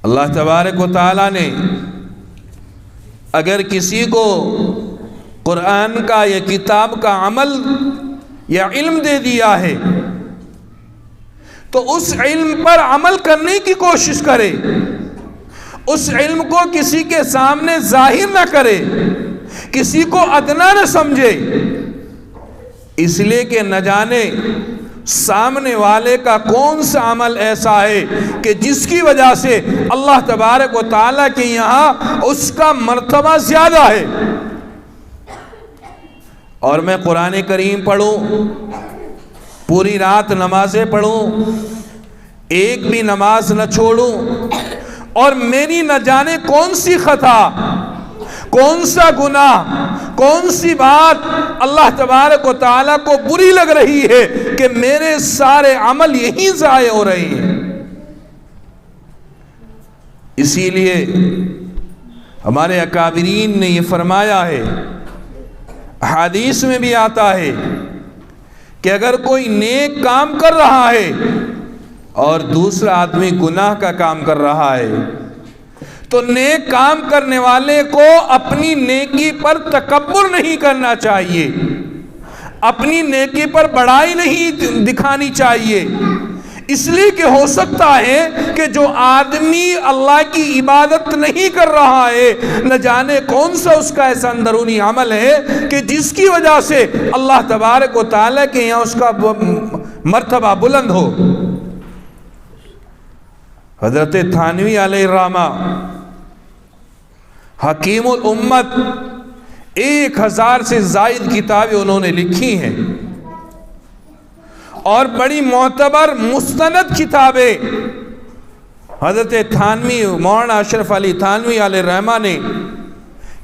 اللہ تبارک و تعالیٰ نے اگر کسی کو قرآن کا یا کتاب کا عمل یا علم دے دیا ہے تو اس علم پر عمل کرنے کی کوشش کرے، اس علم کو کسی کے سامنے ظاہر نہ کرے، کسی کو ادنا نہ سمجھے، اس لیے کہ نہ جانے سامنے والے کا کون سا عمل ایسا ہے کہ جس کی وجہ سے اللہ تبارک و تعالیٰ کے یہاں اس کا مرتبہ زیادہ ہے۔ اور میں قرآن کریم پڑھوں، پوری رات نمازیں پڑھوں، ایک بھی نماز نہ چھوڑوں، اور میری نہ جانے کون سی خطا، کون سا گناہ، کون سی بات اللہ تبارک و تعالیٰ کو بری لگ رہی ہے کہ میرے سارے عمل یہی ضائع ہو رہے ہیں۔ اسی لیے ہمارے اکابرین نے یہ فرمایا ہے، حدیث میں بھی آتا ہے کہ اگر کوئی نیک کام کر رہا ہے اور دوسرا آدمی گناہ کا کام کر رہا ہے تو نیک کام کرنے والے کو اپنی نیکی پر تکبر نہیں کرنا چاہیے، اپنی نیکی پر بڑائی نہیں دکھانی چاہیے، اس لیے کہ ہو سکتا ہے کہ جو آدمی اللہ کی عبادت نہیں کر رہا ہے نہ جانے کون سا اس کا ایسا اندرونی عمل ہے کہ جس کی وجہ سے اللہ تبارک و تعالیٰ کے یہاں اس کا مرتبہ بلند ہو۔ حضرت تھانوی علیہ الرحمہ حکیم الامت 1000 سے زائد کتابیں انہوں نے لکھی ہیں اور بڑی معتبر مستند کتابیں حضرت تھانوی مولانا اشرف علی تھانوی علیہ الرحمہ نے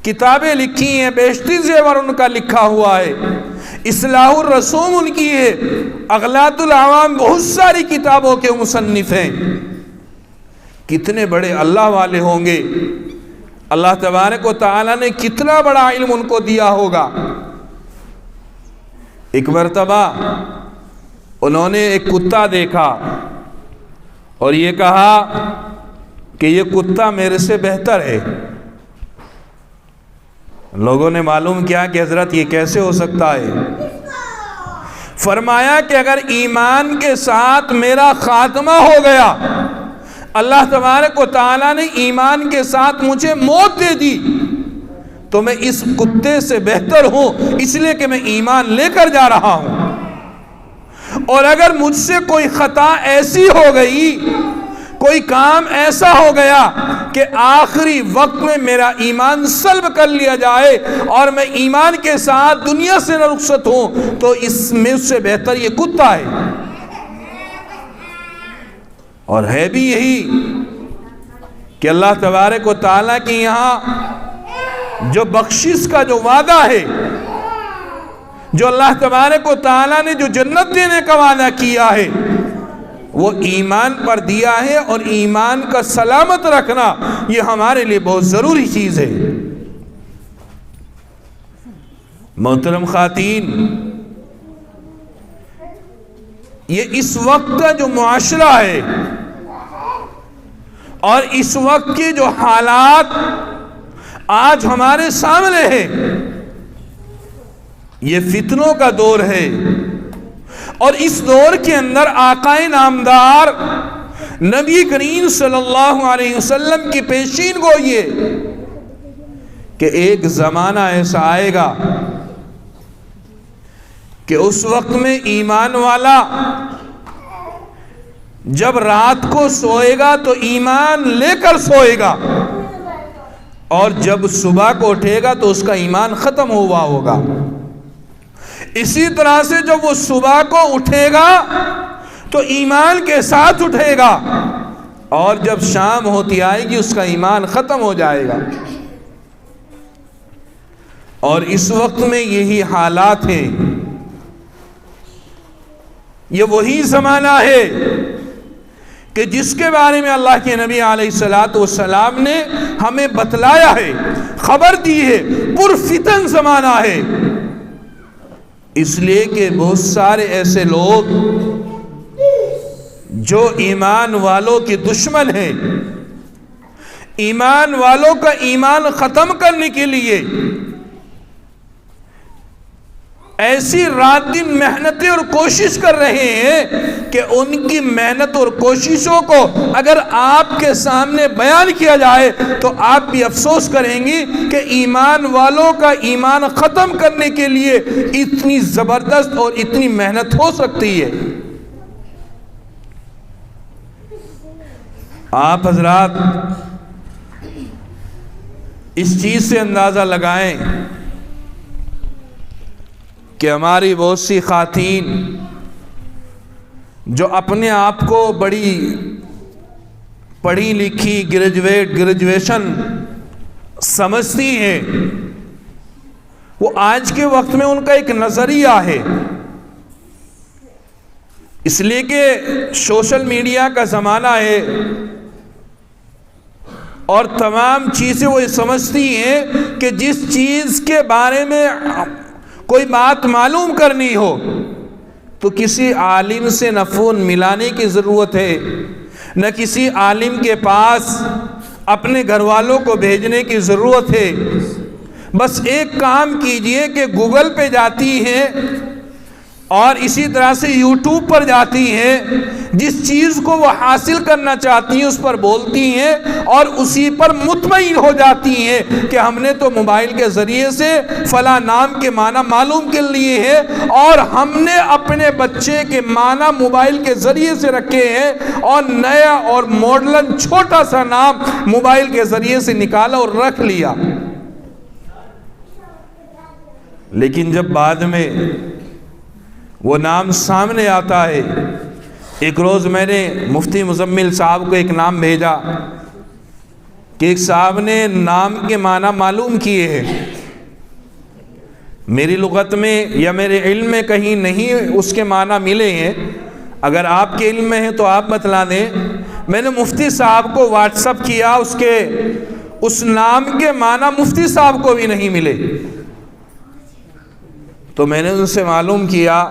کتابیں لکھی ہیں، بیشتری زیور ان کا لکھا ہوا ہے، اصلاح الرسوم ان کی ہے، اغلاط العوام، بہت ساری کتابوں کے مصنف ہیں۔ کتنے بڑے اللہ والے ہوں گے، اللہ تبارک و تعالیٰ نے کتنا بڑا علم ان کو دیا ہوگا۔ ایک مرتبہ انہوں نے ایک کتا دیکھا اور یہ کہا کہ یہ کتا میرے سے بہتر ہے۔ لوگوں نے معلوم کیا کہ حضرت یہ کیسے ہو سکتا ہے؟ فرمایا کہ اگر ایمان کے ساتھ میرا خاتمہ ہو گیا، اللہ تبارک و تعالیٰ نے ایمان کے ساتھ مجھے موت دے دی تو میں اس کتے سے بہتر ہوں، اس لیے کہ میں ایمان لے کر جا رہا ہوں۔ اور اگر مجھ سے کوئی خطا ایسی ہو گئی، کوئی کام ایسا ہو گیا کہ آخری وقت میں میرا ایمان سلب کر لیا جائے اور میں ایمان کے ساتھ دنیا سے نہ رخصت ہوں تو اس میں اس سے بہتر یہ کتا ہے۔ اور ہے بھی یہی کہ اللہ تبارک و تعالیٰ کے یہاں جو بخشش کا جو وعدہ ہے، جو اللہ تبارک و تعالیٰ نے جو جنت دینے کا وعدہ کیا ہے، وہ ایمان پر دیا ہے، اور ایمان کا سلامت رکھنا یہ ہمارے لیے بہت ضروری چیز ہے۔ محترم خواتین، یہ اس وقت کا جو معاشرہ ہے اور اس وقت کے جو حالات آج ہمارے سامنے ہیں، یہ فتنوں کا دور ہے، اور اس دور کے اندر آقا نامدار نبی کریم صلی اللہ علیہ وسلم کی پیشین گوئی ہے کہ ایک زمانہ ایسا آئے گا کہ اس وقت میں ایمان والا جب رات کو سوئے گا تو ایمان لے کر سوئے گا، اور جب صبح کو اٹھے گا تو اس کا ایمان ختم ہوا ہوگا۔ اسی طرح سے جب وہ صبح کو اٹھے گا تو ایمان کے ساتھ اٹھے گا، اور جب شام ہوتی آئے گی اس کا ایمان ختم ہو جائے گا۔ اور اس وقت میں یہی حالات ہیں، یہ وہی زمانہ ہے کہ جس کے بارے میں اللہ کے نبی علیہ السلام نے ہمیں بتلایا ہے، خبر دی ہے، پرفتن زمانہ ہے۔ اس لیے کہ بہت سارے ایسے لوگ جو ایمان والوں کے دشمن ہیں، ایمان والوں کا ایمان ختم کرنے کے لیے ایسی رات دن محنتیں اور کوشش کر رہے ہیں کہ ان کی محنت اور کوششوں کو اگر آپ کے سامنے بیان کیا جائے تو آپ بھی افسوس کریں گی کہ ایمان والوں کا ایمان ختم کرنے کے لیے اتنی زبردست اور اتنی محنت ہو سکتی ہے۔ آپ حضرات اس چیز سے اندازہ لگائیں کہ ہماری بہت سی خواتین جو اپنے آپ کو بڑی پڑھی لکھی گریجویشن سمجھتی ہیں، وہ آج کے وقت میں ان کا ایک نظریہ ہے، اس لیے کہ سوشل میڈیا کا زمانہ ہے اور تمام چیزیں وہ سمجھتی ہیں کہ جس چیز کے بارے میں کوئی بات معلوم کرنی ہو تو کسی عالم سے نہ فون ملانے کی ضرورت ہے، نہ کسی عالم کے پاس اپنے گھر والوں کو بھیجنے کی ضرورت ہے، بس ایک کام کیجئے کہ گوگل پہ جاتی ہیں اور اسی طرح سے یوٹیوب پر جاتی ہیں، جس چیز کو وہ حاصل کرنا چاہتی ہیں اس پر بولتی ہیں اور اسی پر مطمئن ہو جاتی ہیں کہ ہم نے تو موبائل کے ذریعے سے فلاں نام کے معنی معلوم کر لیے ہیں اور ہم نے اپنے بچے کے معنی موبائل کے ذریعے سے رکھے ہیں اور نیا اور ماڈرن چھوٹا سا نام موبائل کے ذریعے سے نکالا اور رکھ لیا۔ لیکن جب بعد میں وہ نام سامنے آتا ہے، ایک روز میں نے مفتی مزمل صاحب کو ایک نام بھیجا کہ ایک صاحب نے نام کے معنی معلوم کیے ہیں، میری لغت میں یا میرے علم میں کہیں نہیں اس کے معنی ملے ہیں، اگر آپ کے علم میں ہیں تو آپ بتلا دیں۔ میں نے مفتی صاحب کو واٹس اپ کیا، اس نام کے معنی مفتی صاحب کو بھی نہیں ملے، تو میں نے ان سے معلوم کیا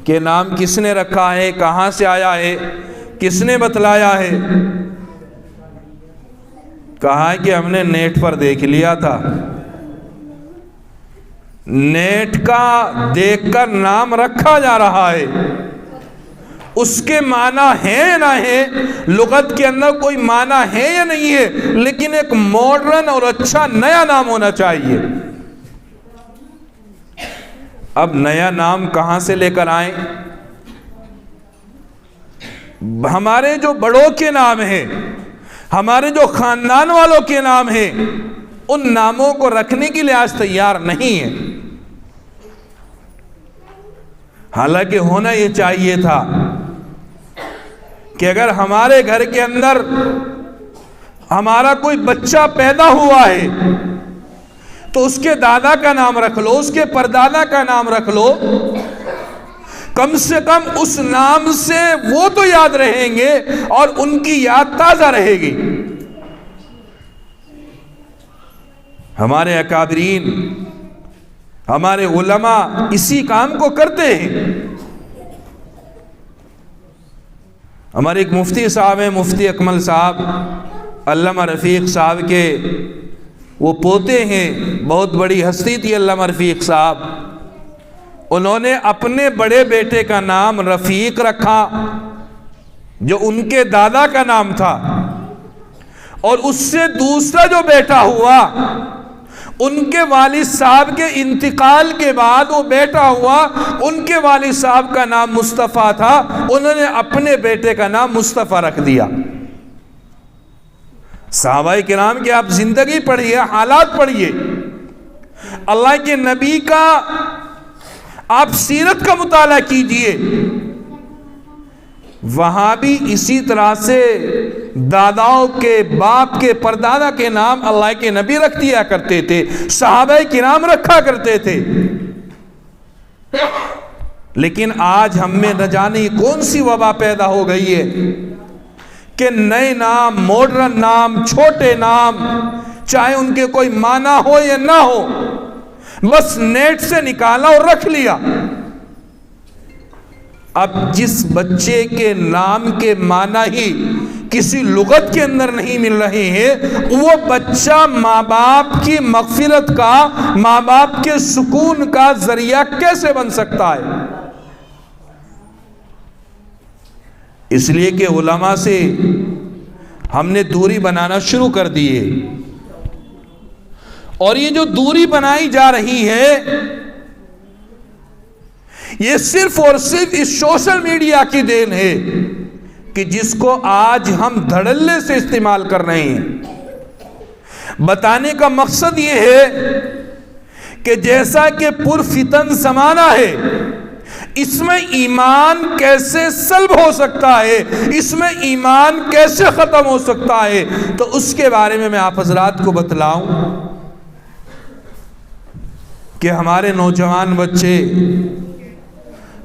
کہ نام کس نے رکھا ہے، کہاں سے آیا ہے، کس نے بتلایا ہے۔ کہا کہ ہم نے نیٹ پر دیکھ لیا تھا، نیٹ کا دیکھ کر نام رکھا جا رہا ہے، اس کے معنی ہے یا نہ ہے، لغت کے اندر کوئی معنی ہے یا نہیں ہے، لیکن ایک ماڈرن اور اچھا نیا نام ہونا چاہیے۔ اب نیا نام کہاں سے لے کر آئیں؟ ہمارے جو بڑوں کے نام ہیں، ہمارے جو خاندان والوں کے نام ہیں، ان ناموں کو رکھنے کے لیے آج تیار نہیں ہے، حالانکہ ہونا یہ چاہیے تھا کہ اگر ہمارے گھر کے اندر ہمارا کوئی بچہ پیدا ہوا ہے تو اس کے دادا کا نام رکھ لو، اس کے پردادا کا نام رکھ لو، کم سے کم اس نام سے وہ تو یاد رہیں گے اور ان کی یاد تازہ رہے گی۔ ہمارے اکابرین، ہمارے علماء اسی کام کو کرتے ہیں۔ ہمارے ایک مفتی صاحب ہیں، مفتی اکمل صاحب، علامہ رفیق صاحب کے وہ پوتے ہیں، بہت بڑی ہستی تھی علامہ رفیق صاحب، انہوں نے اپنے بڑے بیٹے کا نام رفیق رکھا جو ان کے دادا کا نام تھا، اور اس سے دوسرا جو بیٹا ہوا ان کے والد صاحب کے انتقال کے بعد وہ بیٹا ہوا، ان کے والد صاحب کا نام مصطفیٰ تھا، انہوں نے اپنے بیٹے کا نام مصطفیٰ رکھ دیا۔ صحابہ کرام کی آپ زندگی پڑھیے، حالات پڑھیے، اللہ کے نبی کا آپ سیرت کا مطالعہ کیجئے، وہاں بھی اسی طرح سے داداؤں کے باپ کے پردادا کے نام اللہ کے نبی رکھ دیا کرتے تھے، صحابہ کرام رکھا کرتے تھے۔ لیکن آج ہم میں نہ جانے کون سی وبا پیدا ہو گئی ہے کہ نئے نام، ماڈرن نام، چھوٹے نام، چاہے ان کے کوئی معنی ہو یا نہ ہو، بس نیٹ سے نکالا اور رکھ لیا۔ اب جس بچے کے نام کے معنی ہی کسی لغت کے اندر نہیں مل رہے ہیں، وہ بچہ ماں باپ کی مغفرت کا، ماں باپ کے سکون کا ذریعہ کیسے بن سکتا ہے؟ اس لیے کہ علماء سے ہم نے دوری بنانا شروع کر دی ہے، اور یہ جو دوری بنائی جا رہی ہے یہ صرف اور صرف اس سوشل میڈیا کی دین ہے کہ جس کو آج ہم دھڑلے سے استعمال کر رہے ہیں۔ بتانے کا مقصد یہ ہے کہ جیسا کہ پرفتن زمانہ ہے، اس میں ایمان کیسے سلب ہو سکتا ہے، اس میں ایمان کیسے ختم ہو سکتا ہے، تو اس کے بارے میں آپ حضرات کو بتلاؤں کہ ہمارے نوجوان بچے،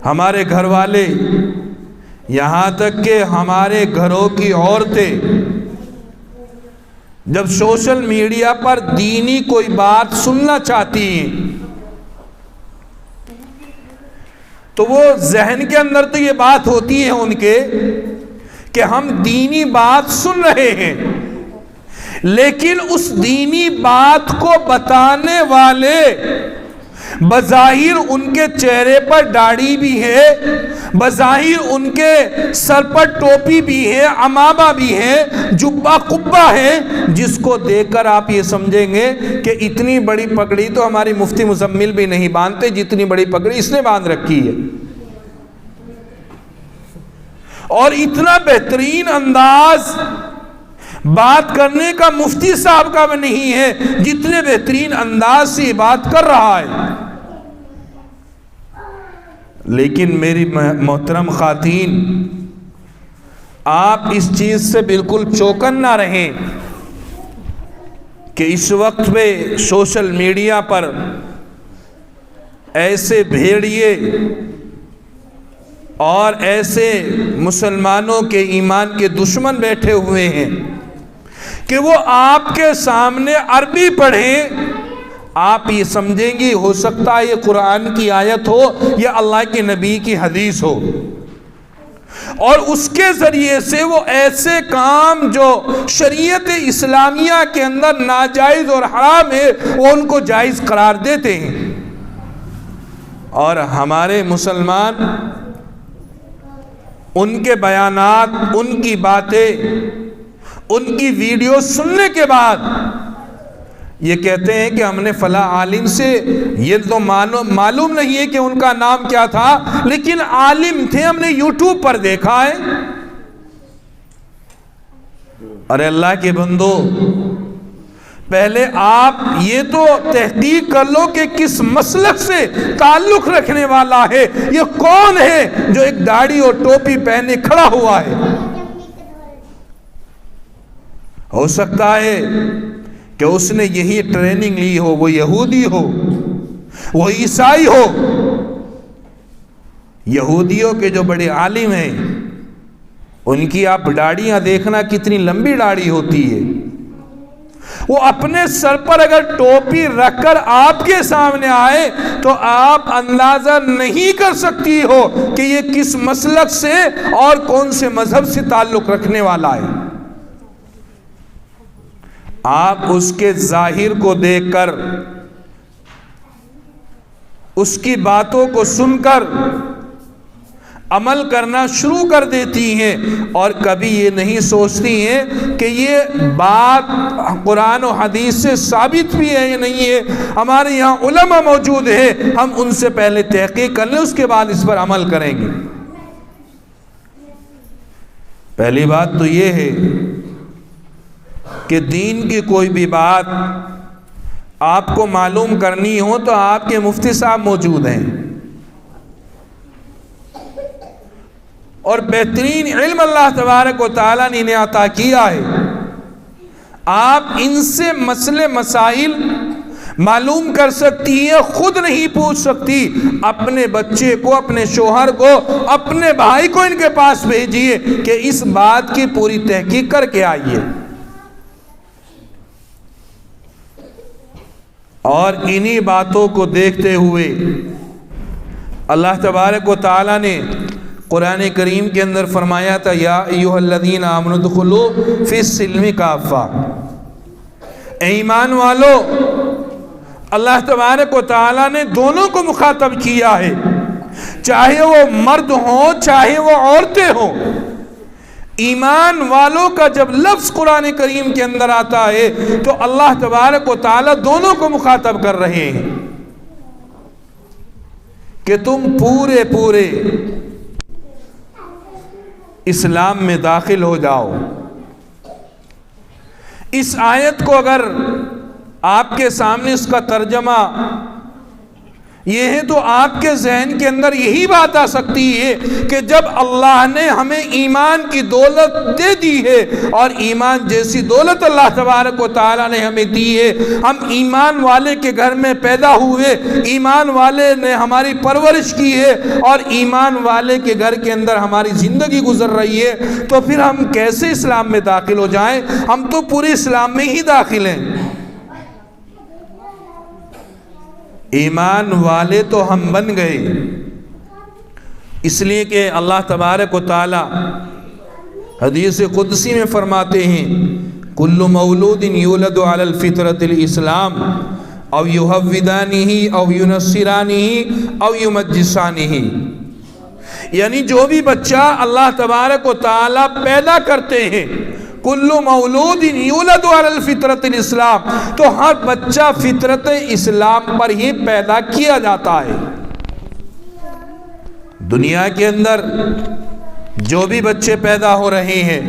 ہمارے گھر والے، یہاں تک کہ ہمارے گھروں کی عورتیں جب سوشل میڈیا پر دینی کوئی بات سننا چاہتی ہیں تو وہ ذہن کے اندر تو یہ بات ہوتی ہے ان کے کہ ہم دینی بات سن رہے ہیں، لیکن اس دینی بات کو بتانے والے بظاہر ان کے چہرے پر داڑھی بھی ہے، بظاہر ان کے سر پر ٹوپی بھی ہے، عمامہ بھی ہے، جبہ قبہ ہے، جس کو دیکھ کر آپ یہ سمجھیں گے کہ اتنی بڑی پگڑی تو ہماری مفتی مزمل بھی نہیں باندھتے جتنی بڑی پگڑی اس نے باندھ رکھی ہے، اور اتنا بہترین انداز بات کرنے کا مفتی صاحب کا بھی نہیں ہے جتنے بہترین انداز سے بات کر رہا ہے۔ لیکن میری محترم خواتین، آپ اس چیز سے بالکل چوکن نہ رہیں کہ اس وقت میں سوشل میڈیا پر ایسے بھیڑیے اور ایسے مسلمانوں کے ایمان کے دشمن بیٹھے ہوئے ہیں کہ وہ آپ کے سامنے عربی پڑھیں، آپ یہ سمجھیں گی ہو سکتا ہے یہ قرآن کی آیت ہو یا اللہ کے نبی کی حدیث ہو، اور اس کے ذریعے سے وہ ایسے کام جو شریعت اسلامیہ کے اندر ناجائز اور حرام ہے وہ ان کو جائز قرار دیتے ہیں، اور ہمارے مسلمان ان کے بیانات، ان کی باتیں، ان کی ویڈیو سننے کے بعد یہ کہتے ہیں کہ ہم نے فلاں عالم سے، یہ تو معلوم نہیں ہے کہ ان کا نام کیا تھا لیکن عالم تھے، ہم نے یوٹیوب پر دیکھا ہے۔ ارے اللہ کے بندو، پہلے آپ یہ تو تحقیق کر لو کہ کس مسلک سے تعلق رکھنے والا ہے، یہ کون ہے جو ایک داڑھی اور ٹوپی پہنے کھڑا ہوا ہے۔ ہو سکتا ہے کہ اس نے یہی ٹریننگ لی ہو، وہ یہودی ہو، وہ عیسائی ہو۔ یہودیوں کے جو بڑے عالم ہیں ان کی آپ داڑھیاں دیکھنا کتنی لمبی داڑھی ہوتی ہے، وہ اپنے سر پر اگر ٹوپی رکھ کر آپ کے سامنے آئے تو آپ اندازہ نہیں کر سکتی ہو کہ یہ کس مسلک سے اور کون سے مذہب سے تعلق رکھنے والا ہے۔ آپ اس کے ظاہر کو دیکھ کر، اس کی باتوں کو سن کر عمل کرنا شروع کر دیتی ہیں، اور کبھی یہ نہیں سوچتی ہیں کہ یہ بات قرآن و حدیث سے ثابت بھی ہے یا نہیں ہے۔ ہمارے یہاں علماء موجود ہیں، ہم ان سے پہلے تحقیق کر لیں، اس کے بعد اس پر عمل کریں گے۔ پہلی بات تو یہ ہے کہ دین کی کوئی بھی بات آپ کو معلوم کرنی ہو تو آپ کے مفتی صاحب موجود ہیں، اور بہترین علم اللہ تبارک و تعالیٰ نے انہیں عطا کیا ہے۔ آپ ان سے مسئلے مسائل معلوم کر سکتی ہیں، خود نہیں پوچھ سکتی، اپنے بچے کو، اپنے شوہر کو، اپنے بھائی کو ان کے پاس بھیجیے کہ اس بات کی پوری تحقیق کر کے آئیے۔ اور انہی باتوں کو دیکھتے ہوئے اللہ تبارک و تعالیٰ نے قرآن کریم کے اندر فرمایا تھا یا ایھا الذین آمنوا ادخلوا فی السلم کافہ، اے ایمان والو، اللہ تبارک و تعالیٰ نے دونوں کو مخاطب کیا ہے، چاہے وہ مرد ہوں چاہے وہ عورتیں ہوں۔ ایمان والوں کا جب لفظ قرآن کریم کے اندر آتا ہے تو اللہ تبارک و تعالیٰ دونوں کو مخاطب کر رہے ہیں کہ تم پورے اسلام میں داخل ہو جاؤ۔ اس آیت کو اگر آپ کے سامنے اس کا ترجمہ یہ ہے تو آپ کے ذہن کے اندر یہی بات آ سکتی ہے کہ جب اللہ نے ہمیں ایمان کی دولت دے دی ہے، اور ایمان جیسی دولت اللہ تبارک و تعالیٰ نے ہمیں دی ہے، ہم ایمان والے کے گھر میں پیدا ہوئے، ایمان والے نے ہماری پرورش کی ہے اور ایمان والے کے گھر کے اندر ہماری زندگی گزر رہی ہے، تو پھر ہم کیسے اسلام میں داخل ہو جائیں؟ ہم تو پورے اسلام میں ہی داخل ہیں۔ ایمان والے تو ہم بن گئے، اس لیے کہ اللہ تبارک و تعالی حدیث قدسی میں فرماتے ہیں کل مولود یولد علی الفطرۃ الاسلام او یحودانہ او ینصرانہ او یمجسانہ، یعنی جو بھی بچہ اللہ تبارک و تعالی پیدا کرتے ہیں، کل مولود یولد علی الفطرۃ الاسلام، تو ہر بچہ فطرت اسلام پر ہی پیدا کیا جاتا ہے۔ دنیا کے اندر جو بھی بچے پیدا ہو رہے ہیں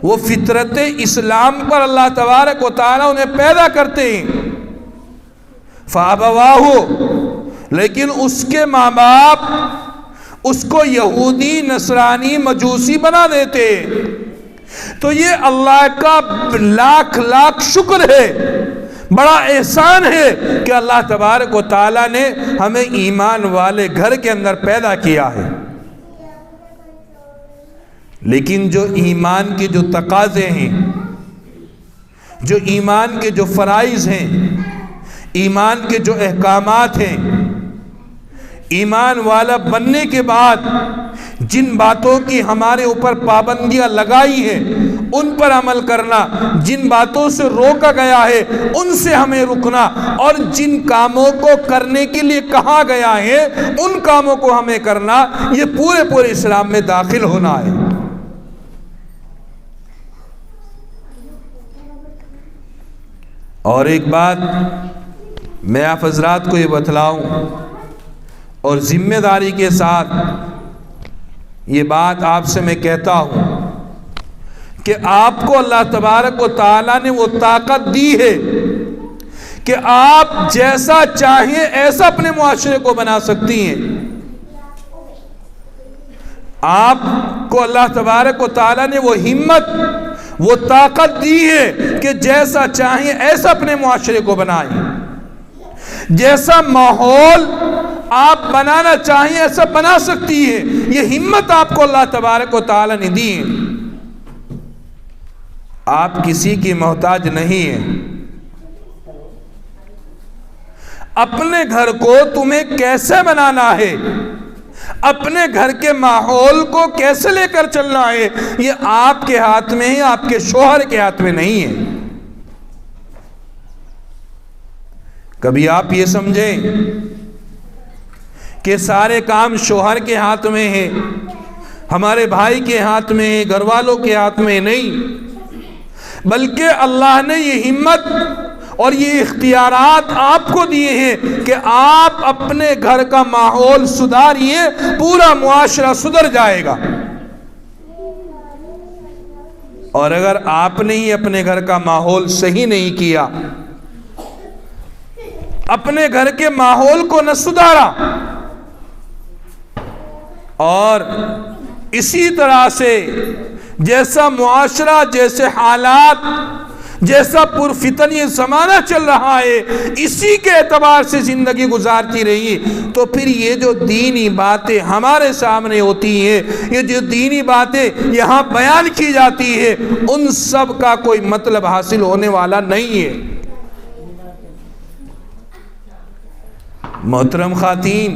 وہ فطرت اسلام پر اللہ تبارک و تعالیٰ انہیں پیدا کرتے ہیں۔ فَأَبَوَاهُ، لیکن اس کے ماں باپ اس کو یہودی، نصرانی، مجوسی بنا دیتے ہیں۔ تو یہ اللہ کا لاکھ شکر ہے، بڑا احسان ہے کہ اللہ تبارک و تعالیٰ نے ہمیں ایمان والے گھر کے اندر پیدا کیا ہے۔ لیکن جو ایمان کے جو تقاضے ہیں، جو ایمان کے جو فرائض ہیں، ایمان کے جو احکامات ہیں، ایمان والا بننے کے بعد جن باتوں کی ہمارے اوپر پابندیاں لگائی ہیں ان پر عمل کرنا، جن باتوں سے روکا گیا ہے ان سے ہمیں رکنا، اور جن کاموں کو کرنے کے لیے کہا گیا ہے ان کاموں کو ہمیں کرنا، یہ پورے اسلام میں داخل ہونا ہے۔ اور ایک بات میں آپ حضرات کو یہ بتلاؤں اور ذمہ داری کے ساتھ یہ بات آپ سے میں کہتا ہوں کہ آپ کو اللہ تبارک و تعالیٰ نے وہ طاقت دی ہے کہ آپ جیسا چاہیں ایسا اپنے معاشرے کو بنا سکتی ہیں۔ آپ کو اللہ تبارک و تعالیٰ نے وہ ہمت، وہ طاقت دی ہے کہ جیسا چاہیں ایسا اپنے معاشرے کو بنائیں، جیسا ماحول آپ بنانا چاہیں ایسا بنا سکتی ہے۔ یہ ہمت آپ کو اللہ تبارک و تعالیٰ نے دی ہے۔ آپ کسی کی محتاج نہیں ہیں۔ اپنے گھر کو تمہیں کیسے بنانا ہے، اپنے گھر کے ماحول کو کیسے لے کر چلنا ہے، یہ آپ کے ہاتھ میں ہے، آپ کے شوہر کے ہاتھ میں نہیں ہے۔ کبھی آپ یہ سمجھیں کہ سارے کام شوہر کے ہاتھ میں ہیں، ہمارے بھائی کے ہاتھ میں ہے، گھر والوں کے ہاتھ میں نہیں، بلکہ اللہ نے یہ ہمت اور یہ اختیارات آپ کو دیے ہیں کہ آپ اپنے گھر کا ماحول سدھاریے، پورا معاشرہ سدھر جائے گا۔ اور اگر آپ نے ہی اپنے گھر کا ماحول صحیح نہیں کیا، اپنے گھر کے ماحول کو نہ سدھارا، اور اسی طرح سے جیسا معاشرہ، جیسے حالات، جیسا پرفتن یہ زمانہ چل رہا ہے، اسی کے اعتبار سے زندگی گزارتی رہی، تو پھر یہ جو دینی باتیں ہمارے سامنے ہوتی ہیں، یہ جو دینی باتیں یہاں بیان کی جاتی ہے، ان سب کا کوئی مطلب حاصل ہونے والا نہیں ہے۔ محترم خواتین،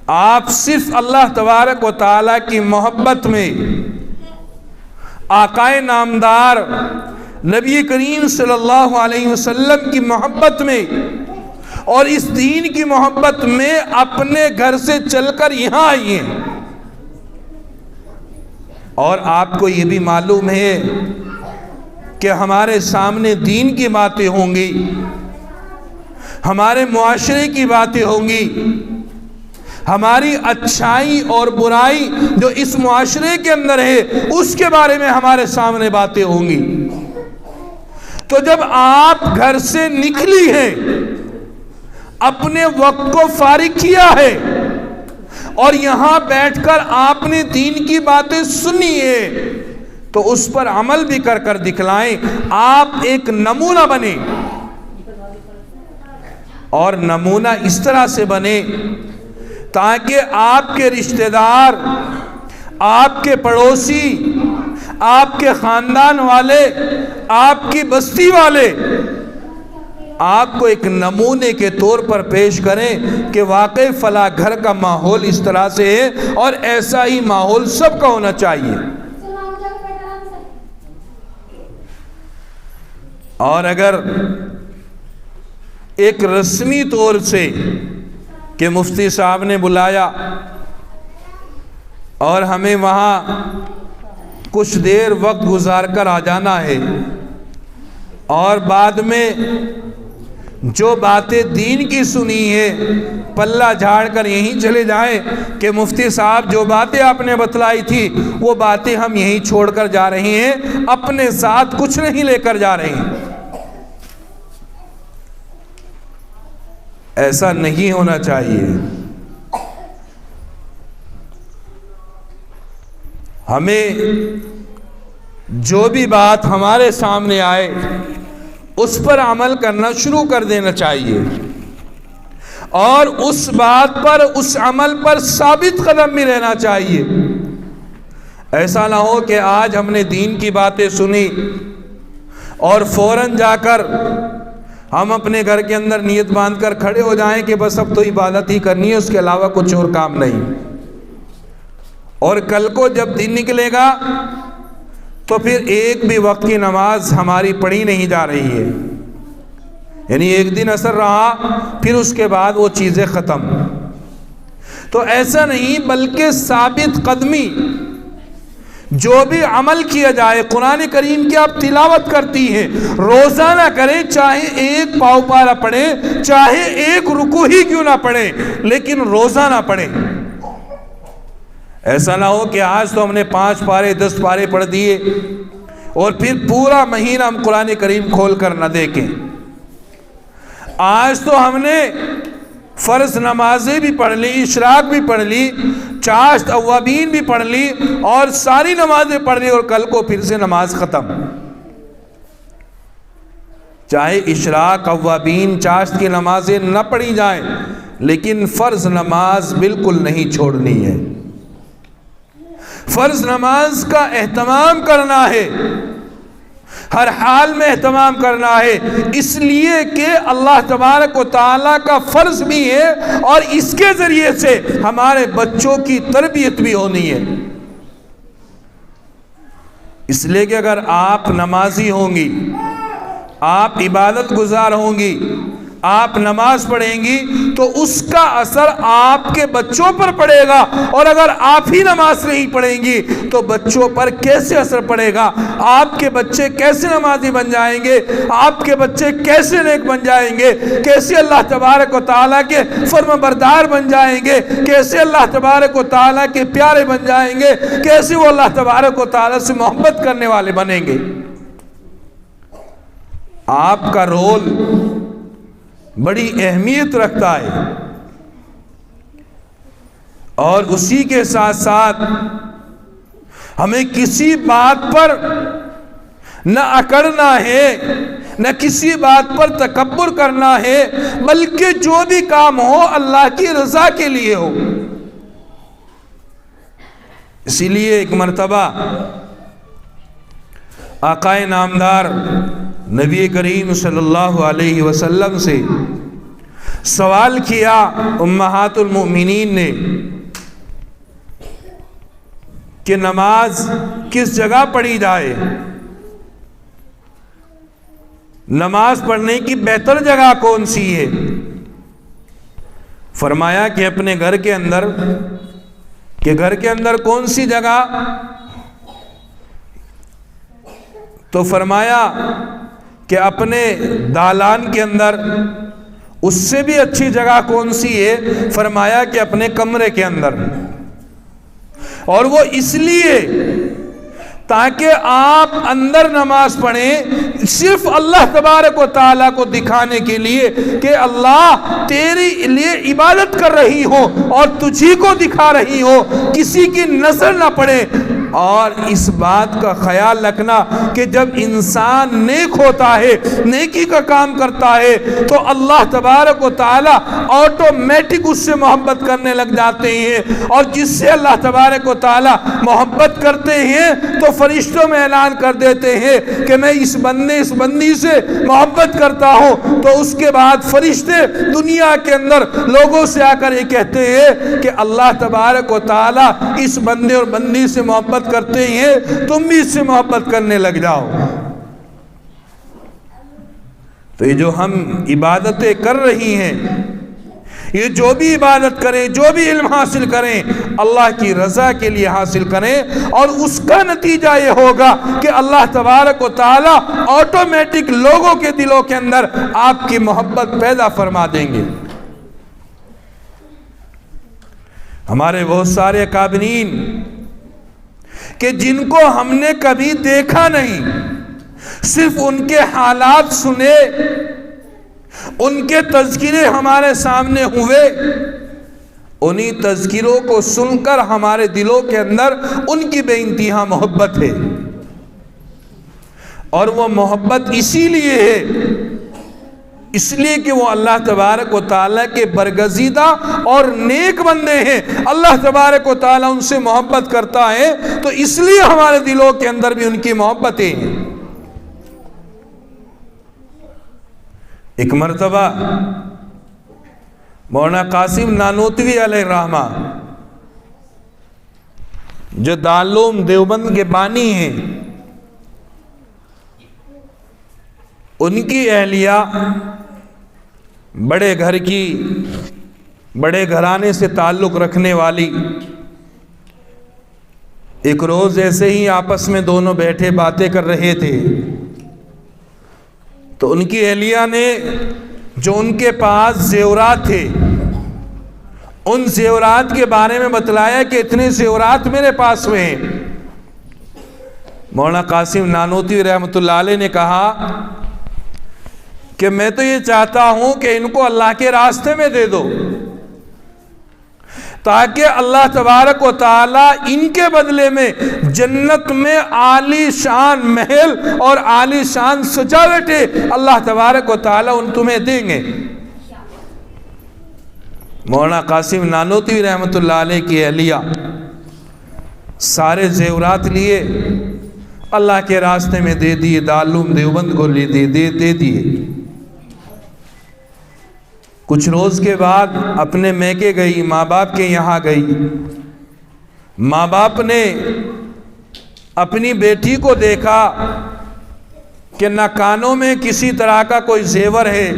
آپ صرف اللہ تبارک و تعالیٰ کی محبت میں، آقائے نامدار نبی کریم صلی اللہ علیہ وسلم کی محبت میں اور اس دین کی محبت میں اپنے گھر سے چل کر یہاں آئیے. اور آپ کو یہ بھی معلوم ہے کہ ہمارے سامنے دین کی باتیں ہوں گی، ہمارے معاشرے کی باتیں ہوں گی، ہماری اچھائی اور برائی جو اس معاشرے کے اندر ہے اس کے بارے میں ہمارے سامنے باتیں ہوں گی. تو جب آپ گھر سے نکلی ہیں، اپنے وقت کو فارغ کیا ہے اور یہاں بیٹھ کر آپ نے دین کی باتیں سنی ہے، تو اس پر عمل بھی کر کر دکھلائیں. آپ ایک نمونہ بنیں، اور نمونہ اس طرح سے بنے تاکہ آپ کے رشتہ دار، آپ کے پڑوسی، آپ کے خاندان والے، آپ کی بستی والے آپ کو ایک نمونے کے طور پر پیش کریں کہ واقعی فلاں گھر کا ماحول اس طرح سے ہے اور ایسا ہی ماحول سب کا ہونا چاہیے. اور اگر ایک رسمی طور سے کہ مفتی صاحب نے بلایا اور ہمیں وہاں کچھ دیر وقت گزار کر آ جانا ہے، اور بعد میں جو باتیں دین کی سنی ہے پلہ جھاڑ کر یہیں چلے جائیں کہ مفتی صاحب جو باتیں آپ نے بتلائی تھی وہ باتیں ہم یہیں چھوڑ کر جا رہے ہیں، اپنے ساتھ کچھ نہیں لے کر جا رہے ہیں. ایسا نہیں ہونا چاہیے. ہمیں جو بھی بات ہمارے سامنے آئے اس پر عمل کرنا شروع کر دینا چاہیے، اور اس بات پر، اس عمل پر ثابت قدم بھی رہنا چاہیے. ایسا نہ ہو کہ آج ہم نے دین کی باتیں سنی اور فوراً جا کر ہم اپنے گھر کے اندر نیت باندھ کر کھڑے ہو جائیں کہ بس اب تو عبادت ہی کرنی ہے، اس کے علاوہ کچھ اور کام نہیں. اور کل کو جب دن نکلے گا تو پھر ایک بھی وقت کی نماز ہماری پڑھی نہیں جا رہی ہے، یعنی ایک دن اثر رہا پھر اس کے بعد وہ چیزیں ختم. تو ایسا نہیں، بلکہ ثابت قدمی، جو بھی عمل کیا جائے. قرآن کریم کی آپ تلاوت کرتی ہیں، روزانہ کریں، چاہے ایک پاؤ پارا پڑھیں، چاہے ایک رکوع ہی کیوں نہ پڑھیں، لیکن روزانہ پڑھیں. ایسا نہ ہو کہ آج تو ہم نے 5 پارے 10 پارے پڑھ دیے اور پھر پورا مہینہ ہم قرآن کریم کھول کر نہ دیکھیں. آج تو ہم نے فرض نمازیں بھی پڑھ لی، اشراق بھی پڑھ لی، چاشت اوابین بھی پڑھ لی اور ساری نمازیں پڑھ لی، اور کل کو پھر سے نماز ختم. چاہے اشراق اوابین چاشت کی نمازیں نہ پڑھی جائیں، لیکن فرض نماز بالکل نہیں چھوڑنی ہے. فرض نماز کا اہتمام کرنا ہے، ہر حال میں اہتمام کرنا ہے، اس لیے کہ اللہ تبارک و تعالیٰ کا فرض بھی ہے اور اس کے ذریعے سے ہمارے بچوں کی تربیت بھی ہونی ہے. اس لیے کہ اگر آپ نمازی ہوں گی، آپ عبادت گزار ہوں گی، آپ نماز پڑھیں گی تو اس کا اثر آپ کے بچوں پر پڑے گا، اور اگر آپ ہی نماز نہیں پڑھیں گی تو بچوں پر کیسے اثر پڑے گا؟ آپ کے بچے کیسے نمازی بن جائیں گے؟ آپ کے بچے کیسے نیک بن جائیں گے؟ کیسے اللہ تبارک و تعالیٰ کے فرما بردار بن جائیں گے؟ کیسے اللہ تبارک و تعالیٰ کے پیارے بن جائیں گے؟ کیسے وہ اللہ تبارک و تعالیٰ سے محبت کرنے والے بنیں گے؟ آپ کا رول بڑی اہمیت رکھتا ہے، اور اسی کے ساتھ ساتھ ہمیں کسی بات پر نہ اکڑنا ہے، نہ کسی بات پر تکبر کرنا ہے، بلکہ جو بھی کام ہو اللہ کی رضا کے لیے ہو. اسی لیے ایک مرتبہ آقائے نامدار نبی کریم صلی اللہ علیہ وسلم سے سوال کیا امہات المؤمنین نے کہ نماز کس جگہ پڑھی جائے، نماز پڑھنے کی بہتر جگہ کون سی ہے؟ فرمایا کہ اپنے گھر کے اندر. کہ گھر کے اندر کون سی جگہ؟ تو فرمایا کہ اپنے دالان کے اندر. اس سے بھی اچھی جگہ کون سی ہے؟ فرمایا کہ اپنے کمرے کے اندر. اور وہ اس لیے تاکہ آپ اندر نماز پڑھیں صرف اللہ تبارک و تعالیٰ کو دکھانے کے لیے کہ اللہ تیری لیے عبادت کر رہی ہو اور تجھی کو دکھا رہی ہو، کسی کی نظر نہ پڑے. اور اس بات کا خیال رکھنا کہ جب انسان نیک ہوتا ہے، نیکی کا کام کرتا ہے، تو اللہ تبارک و تعالیٰ آٹومیٹک اس سے محبت کرنے لگ جاتے ہیں. اور جس سے اللہ تبارک و تعالیٰ محبت کرتے ہیں تو فرشتوں میں اعلان کر دیتے ہیں کہ میں اس بندی سے محبت کرتا ہوں. تو اس کے بعد فرشتے دنیا کے اندر لوگوں سے آ کر یہ کہتے ہیں کہ اللہ تبارک و تعالیٰ اس بندے اور بندی سے محبت کرتے ہیں، تم بھی اس سے محبت کرنے لگ جاؤ. تو یہ جو ہم عبادتیں کر رہی ہیں، یہ جو بھی عبادت کریں، جو بھی علم حاصل کریں، اللہ کی رضا کے لیے حاصل کریں. اور اس کا نتیجہ یہ ہوگا کہ اللہ تبارک و تعالیٰ آٹومیٹک لوگوں کے دلوں کے اندر آپ کی محبت پیدا فرما دیں گے. ہمارے بہت سارے اکابرین کہ جن کو ہم نے کبھی دیکھا نہیں، صرف ان کے حالات سنے، ان کے تذکرے ہمارے سامنے ہوئے، انہی تذکروں کو سن کر ہمارے دلوں کے اندر ان کی بے انتہا محبت ہے. اور وہ محبت اسی لیے ہے، اس لیے کہ وہ اللہ تبارک و تعالیٰ کے برگزیدہ اور نیک بندے ہیں. اللہ تبارک و تعالیٰ ان سے محبت کرتا ہے، تو اس لیے ہمارے دلوں کے اندر بھی ان کی محبتیں ہیں. ایک مرتبہ مولانا قاسم نانوتوی علیہ الرحمہ جو دارالعلوم دیوبند کے بانی ہیں، ان کی اہلیہ بڑے گھر کی، بڑے گھرانے سے تعلق رکھنے والی، ایک روز ایسے ہی آپس میں دونوں بیٹھے باتیں کر رہے تھے. تو ان کی اہلیہ نے جو ان کے پاس زیورات تھے، ان زیورات کے بارے میں بتلایا کہ اتنے زیورات میرے پاس میں ہیں. مولانا قاسم نانوتوی رحمۃ اللہ علیہ نے کہا کہ میں تو یہ چاہتا ہوں کہ ان کو اللہ کے راستے میں دے دو، تاکہ اللہ تبارک و تعالیٰ ان کے بدلے میں جنت میں عالی شان محل اور عالی شان سجاوٹیں اللہ تبارک و تعالیٰ ان تمہیں دیں گے. مولانا قاسم نانوتوی رحمۃ اللہ علیہ کی اہلیہ سارے زیورات لیے اللہ کے راستے میں دے دیے، دارالعلوم دیوبند کو دے دیے. کچھ روز کے بعد اپنے میکے گئی، ماں باپ کے یہاں گئی. ماں باپ نے اپنی بیٹی کو دیکھا کہ نہ کانوں میں کسی طرح کا کوئی زیور ہے،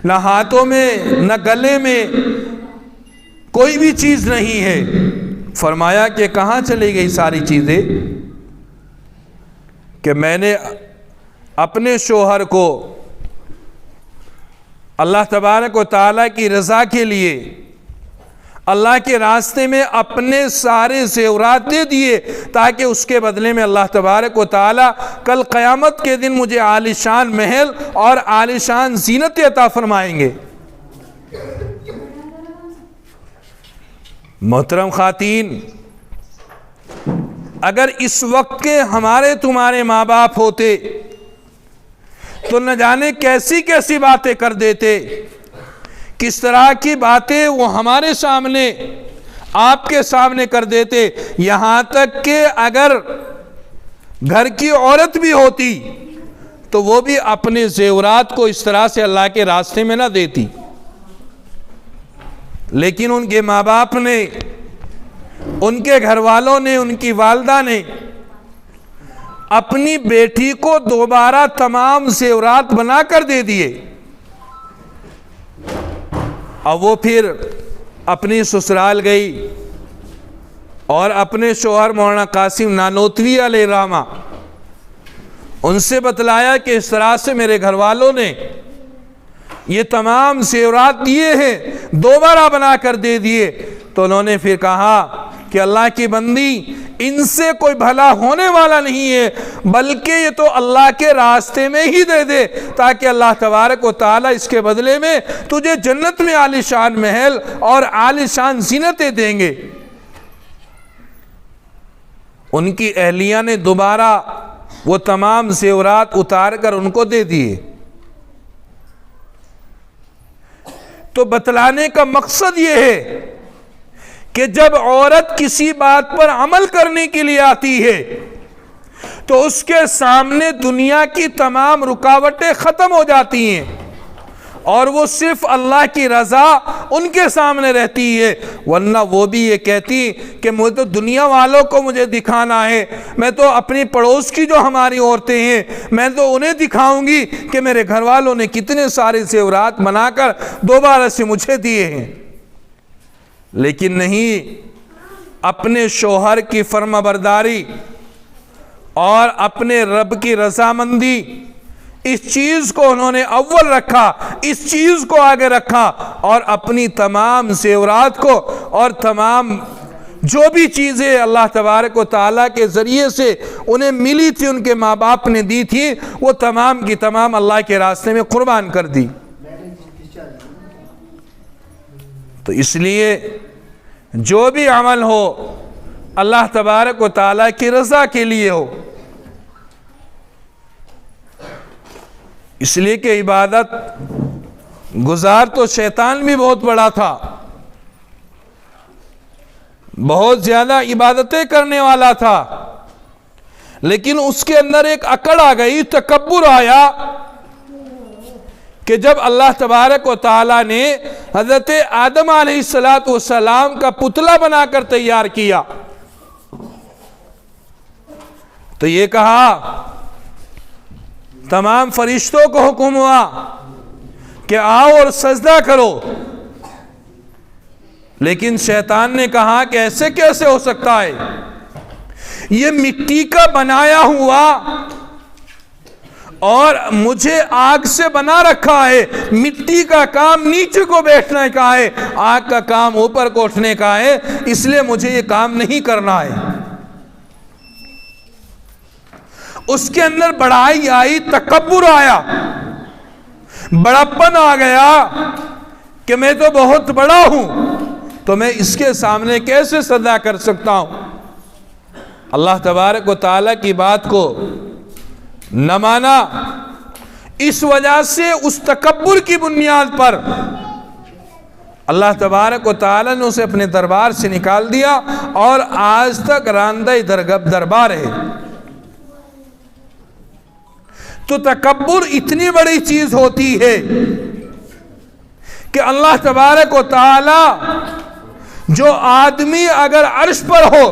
نہ ہاتھوں میں، نہ گلے میں کوئی بھی چیز نہیں ہے. فرمایا کہ کہاں چلی گئی ساری چیزیں؟ کہ میں نے اپنے شوہر کو اللہ تبارک و تعالیٰ کی رضا کے لیے اللہ کے راستے میں اپنے سارے زیورات دے دیے، تاکہ اس کے بدلے میں اللہ تبارک و تعالیٰ کل قیامت کے دن مجھے عالی شان محل اور عالی شان زینت عطا فرمائیں گے. محترم خواتین، اگر اس وقت کے ہمارے تمہارے ماں باپ ہوتے تو نہ جانے کیسی کیسی باتیں کر دیتے، کس طرح کی باتیں وہ ہمارے سامنے، آپ کے سامنے کر دیتے. یہاں تک کہ اگر گھر کی عورت بھی ہوتی تو وہ بھی اپنے زیورات کو اس طرح سے اللہ کے راستے میں نہ دیتی. لیکن ان کے ماں باپ نے، ان کے گھر والوں نے، ان کی والدہ نے اپنی بیٹی کو دوبارہ تمام زیورات بنا کر دے دیے، اور وہ پھر اپنی سسرال گئی اور اپنے شوہر مولانا قاسم نانوتوی علیہ الرحمہ ان سے بتلایا کہ اس طرح سے میرے گھر والوں نے یہ تمام زیورات دیے ہیں، دوبارہ بنا کر دے دیے۔ تو انہوں نے پھر کہا کہ اللہ کی بندی، ان سے کوئی بھلا ہونے والا نہیں ہے، بلکہ یہ تو اللہ کے راستے میں ہی دے دے، تاکہ اللہ تبارک و تعالی اس کے بدلے میں تجھے جنت میں عالی شان محل اور عالی شان زینتیں دیں گے۔ ان کی اہلیہ نے دوبارہ وہ تمام زیورات اتار کر ان کو دے دیے۔ تو بتلانے کا مقصد یہ ہے کہ جب عورت کسی بات پر عمل کرنے کے لیے آتی ہے تو اس کے سامنے دنیا کی تمام رکاوٹیں ختم ہو جاتی ہیں، اور وہ صرف اللہ کی رضا ان کے سامنے رہتی ہے، ورنہ وہ بھی یہ کہتی کہ مجھے تو دنیا والوں کو مجھے دکھانا ہے، میں تو اپنی پڑوس کی جو ہماری عورتیں ہیں میں تو انہیں دکھاؤں گی کہ میرے گھر والوں نے کتنے سارے زیورات بنا کر دوبارہ سے مجھے دیے ہیں۔ لیکن نہیں، اپنے شوہر کی فرما برداری اور اپنے رب کی رضامندی، اس چیز کو انہوں نے اول رکھا، اس چیز کو آگے رکھا، اور اپنی تمام زیورات کو اور تمام جو بھی چیزیں اللہ تبارک و تعالیٰ کے ذریعے سے انہیں ملی تھی، ان کے ماں باپ نے دی تھی، وہ تمام کی تمام اللہ کے راستے میں قربان کر دی۔ تو اس لیے جو بھی عمل ہو اللہ تبارک و تعالیٰ کی رضا کے لیے ہو، اس لیے کہ عبادت گزار تو شیطان بھی بہت بڑا تھا، بہت زیادہ عبادتیں کرنے والا تھا، لیکن اس کے اندر ایک اکڑ آ گئی، تکبر آیا، کہ جب اللہ تبارک و تعالیٰ نے حضرت آدم علیہ السلام کا پتلا بنا کر تیار کیا تو یہ کہا، تمام فرشتوں کو حکم ہوا کہ آؤ اور سجدہ کرو، لیکن شیطان نے کہا کہ ایسے کیسے ہو سکتا ہے، یہ مٹی کا بنایا ہوا اور مجھے آگ سے بنا رکھا ہے، مٹی کا کام نیچے کو بیٹھنے کا ہے، آگ کا کام اوپر کو اٹھنے کا ہے، اس لیے مجھے یہ کام نہیں کرنا ہے۔ اس کے اندر بڑائی آئی، تکبر آیا، بڑاپن آ گیا کہ میں تو بہت بڑا ہوں، تو میں اس کے سامنے کیسے سجدہ کر سکتا ہوں۔ اللہ تبارک و تعالیٰ کی بات کو نہ مانا، اس وجہ سے اس تکبر کی بنیاد پر اللہ تبارک و تعالیٰ نے اسے اپنے دربار سے نکال دیا، اور آج تک راندہ دربار ہے۔ تو تکبر اتنی بڑی چیز ہوتی ہے کہ اللہ تبارک و تعالی جو آدمی اگر عرش پر ہو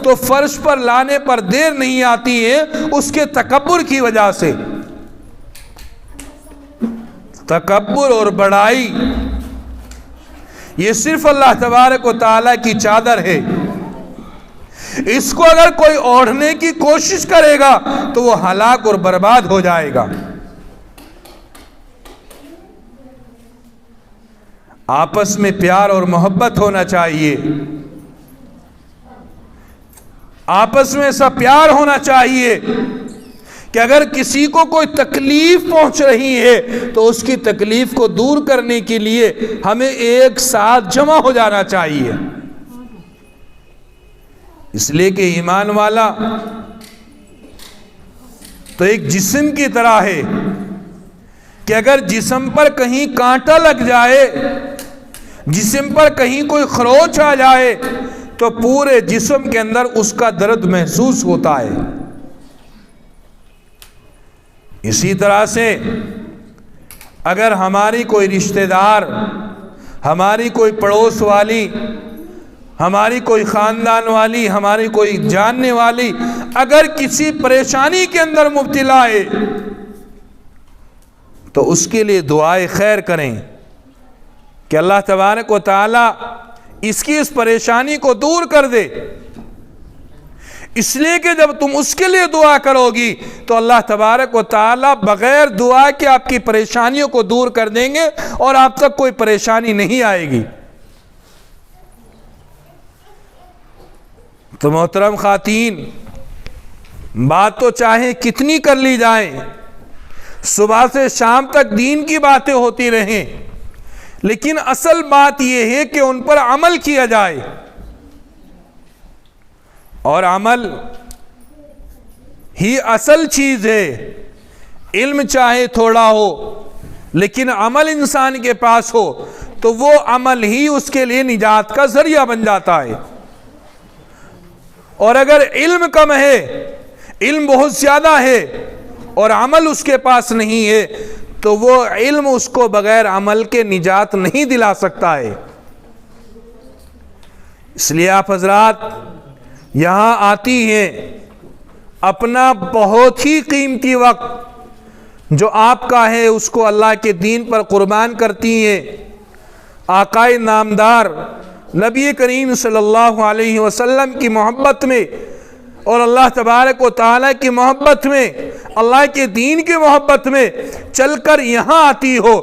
تو فرش پر لانے پر دیر نہیں آتی ہے اس کے تکبر کی وجہ سے۔ تکبر اور بڑائی یہ صرف اللہ تبارک و تعالی کی چادر ہے، اس کو اگر کوئی اوڑھنے کی کوشش کرے گا تو وہ ہلاک اور برباد ہو جائے گا۔ آپس میں پیار اور محبت ہونا چاہیے، آپس میں ایسا پیار ہونا چاہیے کہ اگر کسی کو کوئی تکلیف پہنچ رہی ہے تو اس کی تکلیف کو دور کرنے کے لیے ہمیں ایک ساتھ جمع ہو جانا چاہیے۔ اس لیے کہ ایمان والا تو ایک جسم کی طرح ہے کہ اگر جسم پر کہیں کانٹا لگ جائے، جسم پر کہیں کوئی خروچ آ جائے تو پورے جسم کے اندر اس کا درد محسوس ہوتا ہے۔ اسی طرح سے اگر ہماری کوئی رشتہ دار ہماری کوئی پڑوس والی، ہماری کوئی خاندان والی، ہماری کوئی جاننے والی اگر کسی پریشانی کے اندر مبتلا ہے تو اس کے لیے دعائے خیر کریں کہ اللہ تبارک و تعالی اس کی اس پریشانی کو دور کر دے، اس لیے کہ جب تم اس کے لیے دعا کرو گی تو اللہ تبارک و تعالی بغیر دعا کے آپ کی پریشانیوں کو دور کر دیں گے اور آپ تک کوئی پریشانی نہیں آئے گی۔ تو محترم خواتین، بات تو چاہے کتنی کر لی جائیں، صبح سے شام تک دین کی باتیں ہوتی رہیں، لیکن اصل بات یہ ہے کہ ان پر عمل کیا جائے، اور عمل ہی اصل چیز ہے۔ علم چاہے تھوڑا ہو لیکن عمل انسان کے پاس ہو تو وہ عمل ہی اس کے لیے نجات کا ذریعہ بن جاتا ہے۔ اور اگر علم کم ہے، علم بہت زیادہ ہے اور عمل اس کے پاس نہیں ہے تو وہ علم اس کو بغیر عمل کے نجات نہیں دلا سکتا ہے۔ اس لیے آپ حضرات یہاں آتی ہیں، اپنا بہت ہی قیمتی وقت جو آپ کا ہے اس کو اللہ کے دین پر قربان کرتی ہیں، آقائے نامدار نبی کریم صلی اللہ علیہ وسلم کی محبت میں اور اللہ تبارک و تعالیٰ کی محبت میں، اللہ کے دین کی محبت میں چل کر یہاں آتی ہو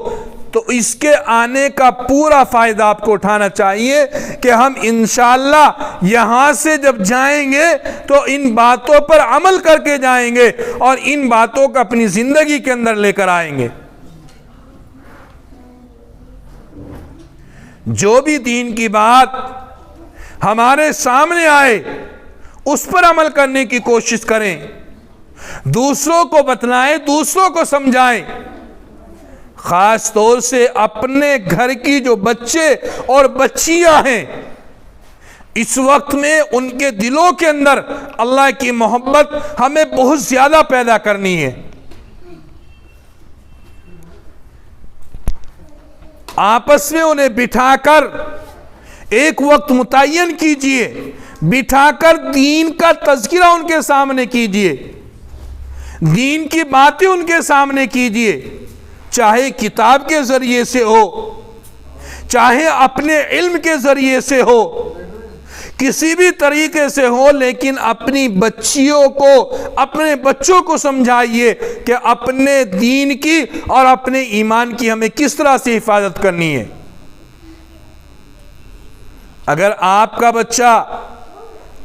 تو اس کے آنے کا پورا فائدہ آپ کو اٹھانا چاہیے کہ ہم انشاءاللہ یہاں سے جب جائیں گے تو ان باتوں پر عمل کر کے جائیں گے اور ان باتوں کو اپنی زندگی کے اندر لے کر آئیں گے۔ جو بھی دین کی بات ہمارے سامنے آئے اس پر عمل کرنے کی کوشش کریں، دوسروں کو بتلائیں، دوسروں کو سمجھائیں، خاص طور سے اپنے گھر کی جو بچے اور بچیاں ہیں اس وقت میں ان کے دلوں کے اندر اللہ کی محبت ہمیں بہت زیادہ پیدا کرنی ہے۔ آپس میں انہیں بٹھا کر ایک وقت متعین کیجئے، بٹھا کر دین کا تذکرہ ان کے سامنے کیجئے، دین کی باتیں ان کے سامنے کیجئے، چاہے کتاب کے ذریعے سے ہو، چاہے اپنے علم کے ذریعے سے ہو، کسی بھی طریقے سے ہو، لیکن اپنی بچیوں کو، اپنے بچوں کو سمجھائیے کہ اپنے دین کی اور اپنے ایمان کی ہمیں کس طرح سے حفاظت کرنی ہے۔ اگر آپ کا بچہ،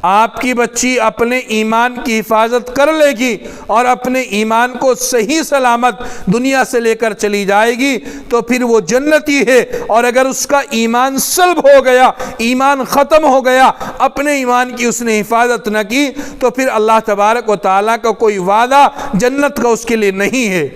آپ کی بچی اپنے ایمان کی حفاظت کر لے گی اور اپنے ایمان کو صحیح سلامت دنیا سے لے کر چلی جائے گی تو پھر وہ جنتی ہے، اور اگر اس کا ایمان سلب ہو گیا، ایمان ختم ہو گیا، اپنے ایمان کی اس نے حفاظت نہ کی تو پھر اللہ تبارک و تعالیٰ کا کوئی وعدہ جنت کا اس کے لیے نہیں ہے۔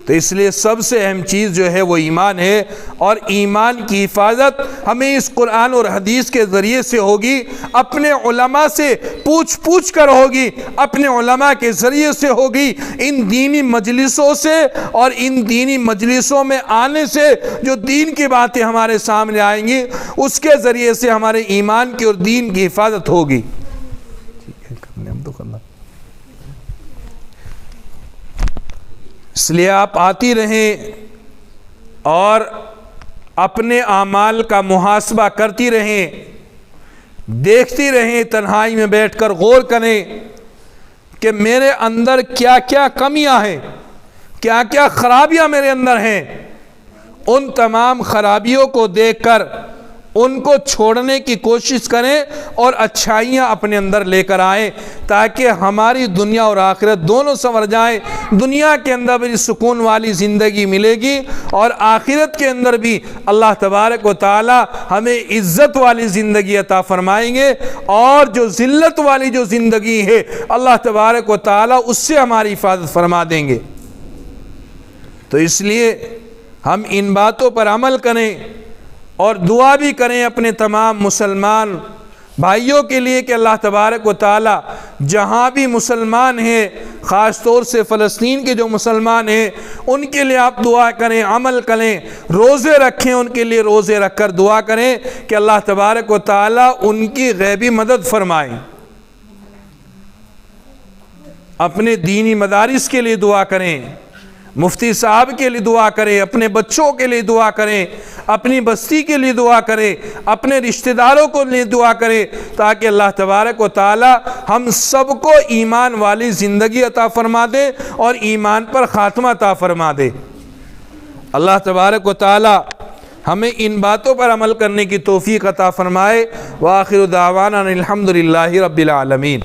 تو اس لیے سب سے اہم چیز جو ہے وہ ایمان ہے، اور ایمان کی حفاظت ہمیں اس قرآن اور حدیث کے ذریعے سے ہوگی، اپنے علماء سے پوچھ کر ہوگی، اپنے علماء کے ذریعے سے ہوگی، ان دینی مجلسوں سے، اور ان دینی مجلسوں میں آنے سے جو دین کی باتیں ہمارے سامنے آئیں گی اس کے ذریعے سے ہمارے ایمان کی اور دین کی حفاظت ہوگی۔ اس لیے آپ آتی رہیں اور اپنے اعمال کا محاسبہ کرتی رہیں، دیکھتی رہیں، تنہائی میں بیٹھ کر غور کریں کہ میرے اندر کیا کیا کمیاں ہیں، کیا کیا خرابیاں میرے اندر ہیں۔ ان تمام خرابیوں کو دیکھ کر ان کو چھوڑنے کی کوشش کریں اور اچھائیاں اپنے اندر لے کر آئیں تاکہ ہماری دنیا اور آخرت دونوں سنور جائیں۔ دنیا کے اندر بھی سکون والی زندگی ملے گی اور آخرت کے اندر بھی اللہ تبارک و تعالی ہمیں عزت والی زندگی عطا فرمائیں گے، اور جو ذلت والی جو زندگی ہے اللہ تبارک و تعالی اس سے ہماری حفاظت فرما دیں گے۔ تو اس لیے ہم ان باتوں پر عمل کریں اور دعا بھی کریں اپنے تمام مسلمان بھائیوں کے لیے کہ اللہ تبارک و تعالی جہاں بھی مسلمان ہیں، خاص طور سے فلسطین کے جو مسلمان ہیں ان کے لیے آپ دعا کریں، عمل کریں، روزے رکھیں، ان کے لیے روزے رکھ کر دعا کریں کہ اللہ تبارک و تعالیٰ ان کی غیبی مدد فرمائیں۔ اپنے دینی مدارس کے لیے دعا کریں، مفتی صاحب کے لیے دعا کریں، اپنے بچوں کے لیے دعا کریں، اپنی بستی کے لیے دعا کریں، اپنے رشتہ داروں کو لیے دعا کریں، تاکہ اللہ تبارک و تعالی ہم سب کو ایمان والی زندگی عطا فرما دے اور ایمان پر خاتمہ عطا فرما دے۔ اللہ تبارک و تعالی ہمیں ان باتوں پر عمل کرنے کی توفیق عطا فرمائے۔ وآخر دعوانا الحمدللہ رب العالمین۔